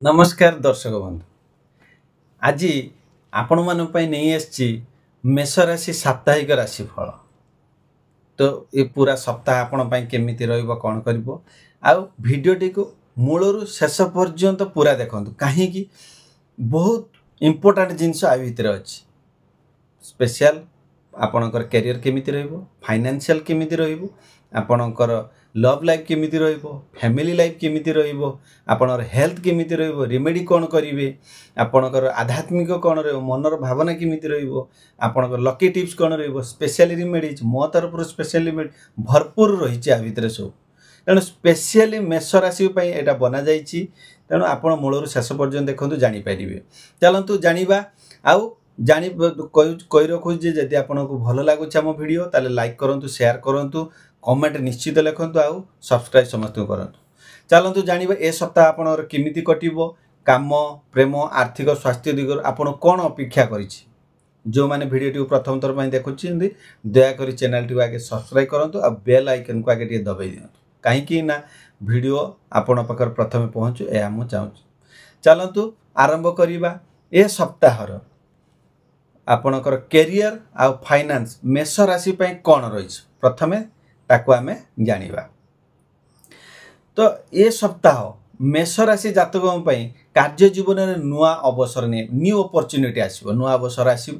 नमस्कार दर्शक बंधु आज आपण नहीं आसी मेष राशि साप्ताहिक राशिफल। तो ये पूरा सप्ताह आपण केमी कौन कर भिडटी को मूलरू शेष पर्यंत पूरा देखु कहीं बहुत इम्पोर्टाट जिनस आ भितर अच्छी स्पेशल आपणकर कैरियर केमी फाइनेंशियल केमी आपणकर लव लाइफ केमी फैमिली लाइफ केमी आपणर हेल्थ केमी रिमेडी कौन करेंगे आपणकर आध्यात्मिक कौन मनर भावना केमी आपणकर लकी टिप्स कौन स्पेशल रिमेडीज मो तरफ स्पेशल रिमेडी भरपूर रही आ भितर सब तेणु स्पेशली मेष राशि यहाँ बना जा तेणु आप मूलर शेष पर्यटन देखो जापर चलतु जाना आउ जानी कही रखुचे जदि आपको भल लगुच आम भिड ताले लाइक करूँ शेयर करूँ कमेंट निश्चित लिखु आउ सब्सक्राइब समस्त करूँ। चलतु जाना ए सप्ताह आपणर केमिति कटिबो काम प्रेम आर्थिक स्वास्थ्य दिगर आपन कौन अपेक्षा कर जो मैंने भिडियो प्रथम थर देखुं दयाकोरी चैनल टी आगे सब्सक्राइब करूँ आ बेल आइकन को आगे दबाई दिखाँ कहीं ना वीडियो आपण पाखर प्रथम पहुँचू यह मुझे चाहूँ। चलतु आरंभ करवा ए सप्ताहर आपणकर कैरियर आ फाइनेंस मेष राशि कौन रही प्रथमे ताकू आमे जानिबा। तो ये सप्ताह मेष राशि जातकों कार्य जीवन में नुआ अवसर नहीं न्यू अपॉर्चुनिटी आसो नुआ अवसर आसो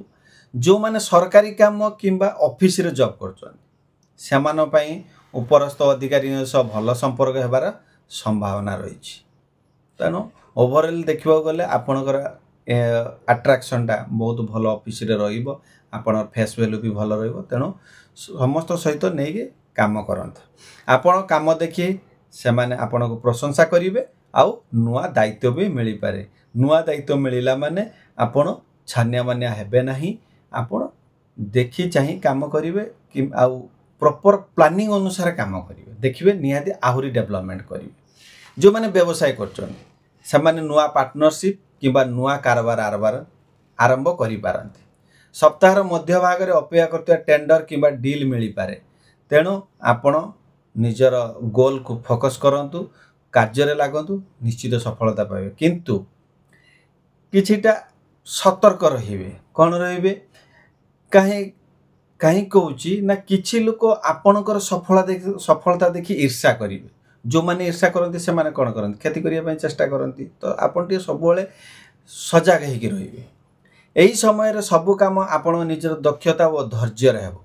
जो माने सरकारी काम किंबा ऑफिस रे जॉब कर उपरस्थ अधिकारी सह भल संपर्क होबार संभावना रही। तेणु ओवरऑल देखा गले आपणकर अट्रैक्शनटा बहुत भल ऑफिस रे रहिबो आपन फेस वैल्यू भी भल रहिबो तेणु समस्त सहित नहीं काम करंत आपण काम देखी से माने आपण को प्रशंसा करिवे आउ नुआ दायित्व भी मिल पारे नुआ दायित्व मिलला माने आपण छानिया मानिया हेबे नहीं आपण देखी चाहि काम करिवे कि आउ प्रॉपर प्लानिंग अनुसार काम करिवे देखिवे निहाती आहुरी डेवलपमेंट करिवे जो माने व्यवसाय करछन से माने नुआ पार्टनरशिप किंबा नुआ कारोबार आरंभ करि पारंती सप्ताहर मध्य भाग में अपेक्षा करते टेंडर किंबा डील मिल पारे तेणु आपण निजर गोल को फोकस करंतु कार्य लागंतु निश्चित सफलता पाइबे किंतु किछिटा सतर्क रहिबे कौन रहिबे कहीं कहीं कहूँ ना किछि लोक आपणकर सफलता देखि ईर्षा करिवे जो माने ईर्षा करती से माने कौन करती क्षति करने चेष्टा करती तो आपन सब सजग होकर रहिबे यही समय सबु काम आपण निजर दक्षता और धैर्य रहबो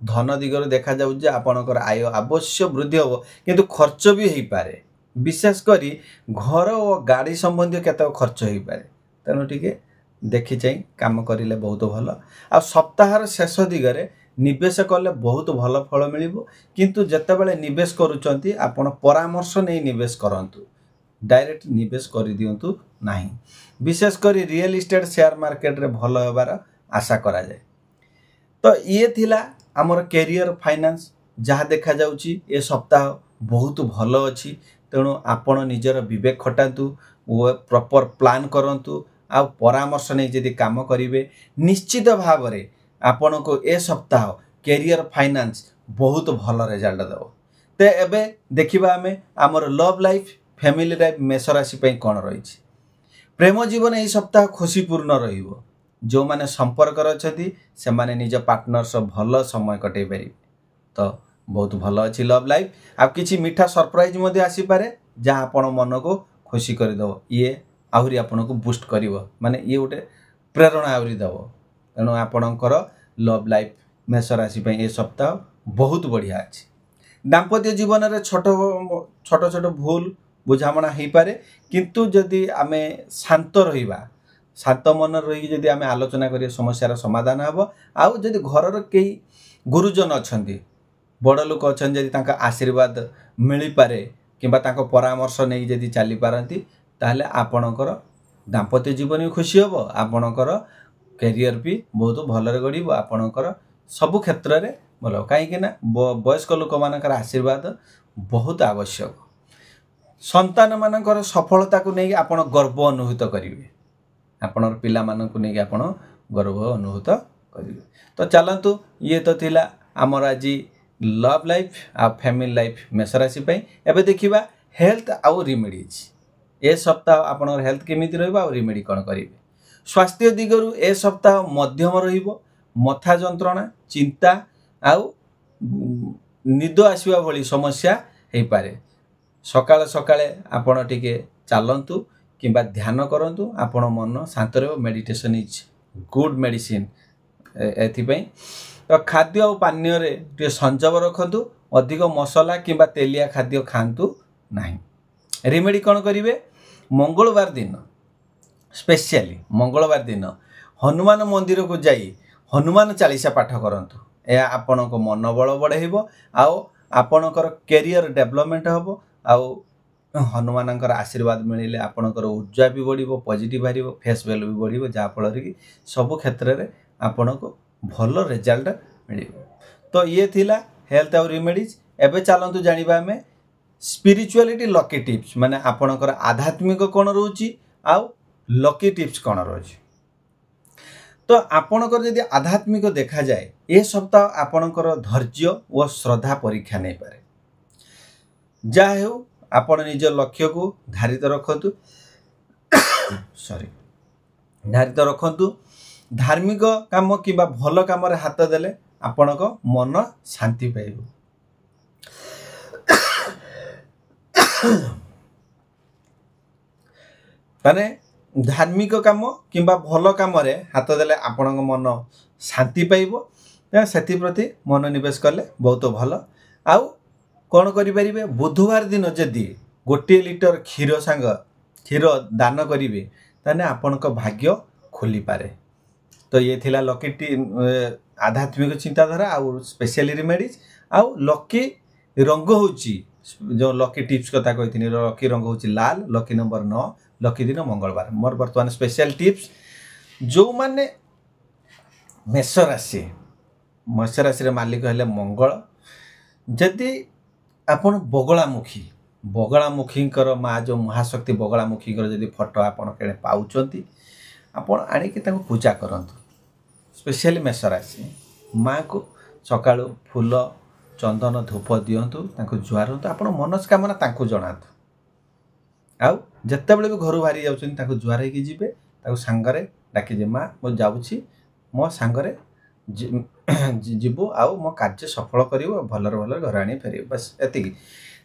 धन दिगरे देखा जाउ जे आपणकर आय अवश्य वृद्धि हो किंतु खर्च भी हो पारे विशेषकर घर और गाड़ी संबंधी केत खर्च हो पारे तेणु टिके देखी चाहिए काम करिले बहुत भल आ सप्ताहर शेष दिगरे निवेश कले बहुत भल फल मिलिबो किंतु जत्तेबेले निवेश करूचंती आपण परामर्श नहीं निवेश करंतु डायरेक्ट निवेश कर दियंतु नाही विशेषकर रियल इस्टेट शेयर मार्केट रे भल होबार आशा करा जाए। तो ये थिला आमर कैरियर फाइनेंस जहाँ देखा जाउची ए सप्ताह बहुत भल अच्छी तेणु आपण निजर विवेक खटातु प्रॉपर प्लान करंतु आ परामर्श नहीं जदि काम करेंगे निश्चित भाव में आपण को ए सप्ताह कैरियर फाइनेंस बहुत भल रिजल्ट देव। तो एबे देखिबा आमे आमर लव लाइफ फैमिली लाइफ मेष राशि कौन रही प्रेम जीवन यही सप्ताह खुशीपूर्ण रहिबो जो माने संपर्क अच्छी से माने निज पार्टनर सब भल समय कटे पारे तो बहुत भल अच्छी लव लाइफ आ किछि मीठा सरप्राइज मध्य आसी पारे जहाँ आपण मन को खुशी करदेव ये आहरी आपन को बूस्ट करिवो माने ये गोटे प्रेरणा आहरी देव तेणु आपणकर लव लाइफ मेष राशि ए सप्ताह बहुत बढ़िया अच्छी। दाम्पत्य जीवन में छोट छोट छोट भूल बुझामणा हो पारे किंतु जदि आमे शांत रहिबा शांत मन रही जदि आमे आलोचना करिया समस्यार समाधान हेबो आउ जदि घरर कई गुरुजन अछंती बड़ लोक अछन जदि तांका आशीर्वाद मिली पारे किंबा तांको परामर्श नहीं जदि चली पारंती ताहले आपणकर दाम्पत्य जीवन भी खुशी हेबो आपणकर कैरियर भी बहुत भलरे गढ़ आपणकर सबु क्षेत्र में भल कहीं वयस्क लोक मानकर आशीर्वाद बहुत आवश्यक संतान मानकर सफलता को नहीं आपण गर्व अनुभूत करेंगे आपण पिला मानक नहीं आपण गर्व अनुभूत करेंगे। तो चलतु ये तो थिला आमर आज लव लाइफ आ फैमिली लाइफ मेष राशि एबे देखिबा हेल्थ आउ रिमेडीज ए सप्ताह आपनकर हेल्थ केमिति रहइबो आ रिमेडी कोन करिवे। स्वास्थ्य दिगरु ए सप्ताह मध्यम रहिबो। मथा जंत्रणा चिंता आउ निद आसवा भली समस्या हे पारे। सकाळ सकाळे आपण टिके चालंतु किंबा ध्यान करंतु आपण मन शांत रहबो। मेडिटेशन इज गुड मेडिसिन एथि तो खाद्य और पानीय रे टे संजम रखंतु। अधिक मसला किंबा तेलिया खाद्य खांतु नहीं। रिमेडी कौन करिवे मंगलवार दिन स्पेशली मंगलवार दिन हनुमान मंदिर को जाई हनुमान चालीसा पाठ करंतु। या आपनको मनोबल बढ़ेइबो आउ आपणकर कैरियर डेवलपमेंट हबो आउ हनुमानकर आशीर्वाद मिलिले आपणकर ऊर्जा भी बढ़िबो पॉजिटिव बारिबो फेस वैल्यू भी बढ़िबो जा फल रे सब क्षेत्र रे आपणको भल रिजल्ट मिलिबो। तो ये थिला हेल्थ और रिमेडीज। एबे चलंतु जानिबा हमें स्पिरिचुअलिटी लकी टिप्स माने आपणकर आध्यात्मिक कोन रहउची आउ लकी टिप्स कोन रहउची। तो आपणकर यदि आध्यात्मिक देखा जाए ए सप्ताह आपणकर धैर्य और श्रद्धा परीक्षा नहीं पारे। जा हेउ आपण निज लक्ष्य को धारित रखंतु सॉरी धारित रखंतु। धार्मिक काम किंबा भल काम रे हाथ देले आपणक मन शांति पाइबो। माने धार्मिक काम किंबा भल काम रे हाथ देले आपणक मन शांति पाइबो। सेति प्रति मनोनिवेश कले बहुत भल। आउ कौन करें बुधवार दिन जदि 1 लिटर क्षीर दान करेंगे ताने आपण भाग्य खोली पारे। तो ये थिला लकी आध्यात्मिक चिंताधारा आउ स्पेशली रिमेडीज आउ लकी रंग होची जो लकी टिप्स कथा कही लकी रंग होची लाल। लकी नंबर 9 लकी दिन मंगलवार। मोर बर्तमान स्पेशल टिप्स जो माने मेष राशि मालिक हेले मंगल। जदि आपण बगलामुखी माँ जो महाशक्ति बगलामुखी जदि फोटो आपण केड़े पाउचंती आपण आनिक पूजा करंतु। स्पेशली मेष राशि माँ को सकाळु फूल चंदन धूप दियंतु तांको जुआरंतु। आपण मनस्कामना तांको जणातु। आउ जत्ते बेले भी घर बाहरी जाउछन तांको जुआर हेकि जिबे ताको सांगरे डाकी जे माँ मो जाउछि मो सांगरे जीवु आउ मो कार्य सफल करिवो भलर भलर घर आनी फेरिवो। बस एतिकी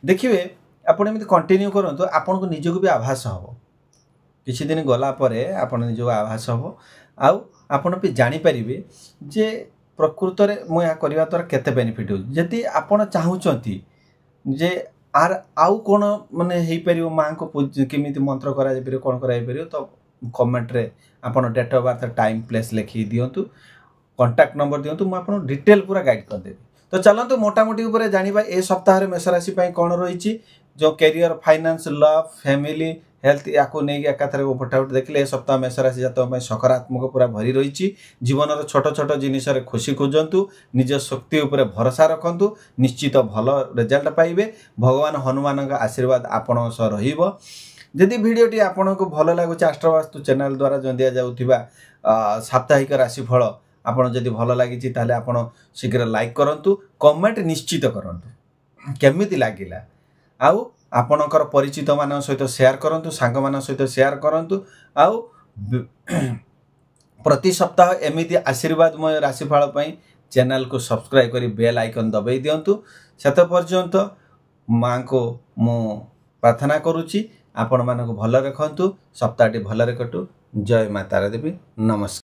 देखिए आपण एमती कंटिन्यू करंतु आपण को निजको भी आभास हबो। किछि दिन गला परे आपण निजको आभास हबो आउ आपण भी जानि परिबे जे प्रकृत रे मो या करिवा तोर केते बेनिफिट हो। जदि आपण चाहुचंती जे आर आउ कोन माने हेई परिबो मां को केमिति मंत्र करा जे परिबो कोन करा परिबो तो कमेंट रे आपण date of birth time place लिखि दियंतु कांटेक्ट नंबर दियंतु मु आपण डिटेल पूरा गाइड कर देबी। तो चलंतु मोटामोटी ऊपर जानिबा ए सप्ताह रे मेष राशि पई कोन रहिछि जो career finance love family health याको नै एकाथरे फटाफट देखले ए सप्ताह मेष राशि जातक पई सकारात्मक पूरा भरी रहिछि। जीवन रो छोट छोट जिनिस रे खुशी खोजंतु निज शक्ति ऊपर भरोसा रखंतु निश्चित भल रिजल्ट पाइबे। भगवान हनुमान का आशीर्वाद आपण सह रहिबो। यदि वीडियोटी आपन को भल लागुछि एस्ट्रोवास्तु चैनल द्वारा जो दिया जाउथिबा साप्ताहिक राशिफल आपन जदि भल लागिछि ताले आपन शीघ्र लाइक करंतु कमेंट निश्चित करंतु केमिति लागिला आउ आपनकर परिचित मान सहित शेयर करंतु सांग मान सहित शेयर करंतु आउ प्रति सप्ताह एमिति आशीर्वादमय राशिफल पई चैनल को सब्सक्राइब करी बेल आइकन दबाई दियंतु। सेत पर्यंत मां को मु प्रार्थना करूची आपण मानको भल रखंतु सप्ताहटी भल कटु। जय माता देवी नमस्कार।